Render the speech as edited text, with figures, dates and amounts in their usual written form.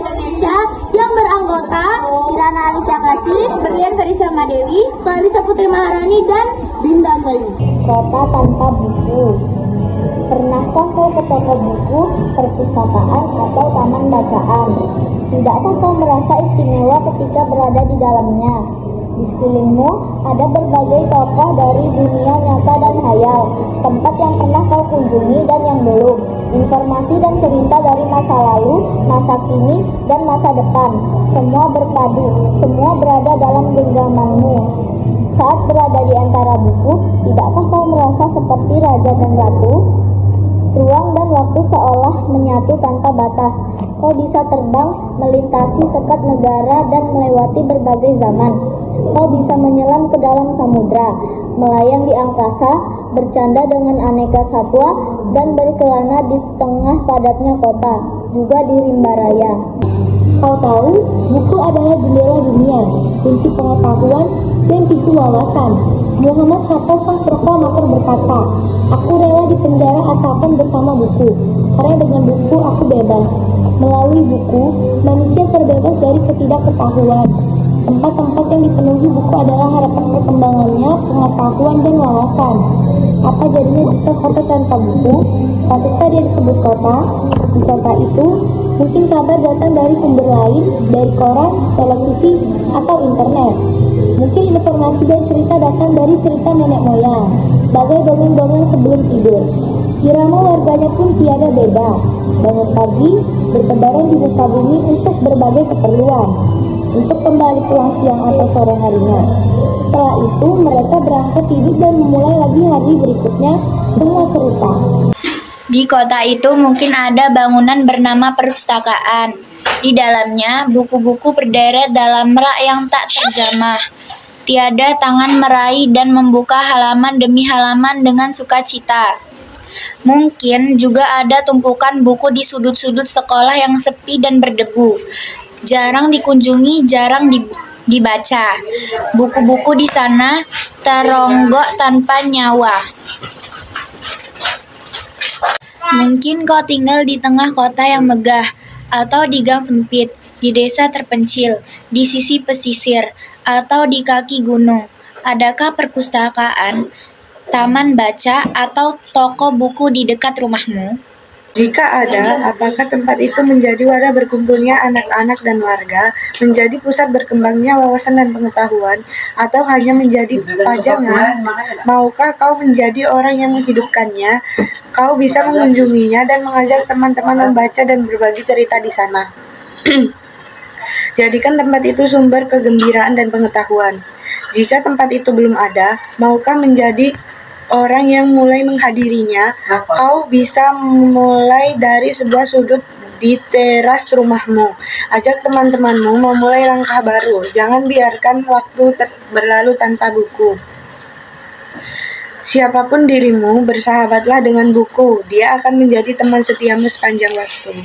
Indonesia yang beranggota Kirana Alicia Kasih, Berlian Ferisha Madewi, Clarissa Putri Maharani, dan Dinda Bayu. Kota tanpa buku. Pernahkah kau ke toko buku, perpustakaan, atau taman bacaan? Tidakkah kau merasa istimewa ketika berada di dalamnya? Di sekelilingmu ada berbagai tokoh dari dunia nyata dan hayal, tempat yang pernah kau kunjungi dan yang belum, informasi dan cerita dari masa lalu, masa kini, dan masa depan. Semua berpadu, semua berada dalam genggamanmu. Saat berada di antara buku, tidakkah kau merasa seperti raja dan ratu? Ruang dan waktu seolah menyatu tanpa batas. Kau bisa terbang, melintasi sekat negara, dan melewati berbagai zaman. Kau bisa menyelam ke dalam samudra, melayang di angkasa, bercanda dengan aneka satwa, dan berkelana di tengah padatnya kota, juga di rimba raya. Kau tahu, buku adalah jendela dunia, kunci pengetahuan, dan pintu wawasan. Muhammad Hatta sang proklamator berkata, "Aku rela dipenjara asalkan bersama buku, karena dengan buku aku bebas." Melalui buku, manusia terbebas dari ketidaktahuan. Tempat-tempat yang dipenuhi buku adalah harapan perkembangannya, pengetahuan, dan wawasan. Apa jadinya jika kota tanpa buku? Pantaskah dia disebut kota? Di kota itu, mungkin kabar datang dari sumber lain, dari koran, televisi, atau internet. Mungkin informasi dan cerita datang dari cerita nenek moyang, bagai dongeng-dongeng sebelum tidur. Irama warganya pun tiada beda. Bangun pagi, bertebaran di muka bumi untuk berbagai keperluan, untuk kembali pulang siang atau sore harinya. Setelah itu, mereka berangkat tidur dan memulai lagi hari berikutnya, semua serupa. Di kota itu mungkin ada bangunan bernama perpustakaan. Di dalamnya, buku-buku berderet dalam rak yang tak terjamah. Tiada tangan meraih dan membuka halaman demi halaman dengan sukacita. Mungkin juga ada tumpukan buku di sudut-sudut sekolah yang sepi dan berdebu. Jarang dikunjungi, jarang dibaca. Buku-buku di sana teronggok tanpa nyawa. Mungkin kau tinggal di tengah kota yang megah, atau di gang sempit, di desa terpencil, di sisi pesisir, atau di kaki gunung. Adakah perpustakaan, taman baca, atau toko buku di dekat rumahmu? Jika ada, apakah tempat itu menjadi wadah berkumpulnya anak-anak dan warga, menjadi pusat berkembangnya wawasan dan pengetahuan, atau hanya menjadi pajangan? Maukah kau menjadi orang yang menghidupkannya? Kau bisa mengunjunginya dan mengajak teman-teman membaca dan berbagi cerita di sana. Jadikan tempat itu sumber kegembiraan dan pengetahuan. Jika tempat itu belum ada, maukah menjadi orang yang mulai menghadirinya? Kau bisa mulai dari sebuah sudut di teras rumahmu. Ajak teman-temanmu memulai langkah baru. Jangan biarkan waktu berlalu tanpa buku. Siapapun dirimu, bersahabatlah dengan buku. Dia akan menjadi teman setiamu sepanjang waktu.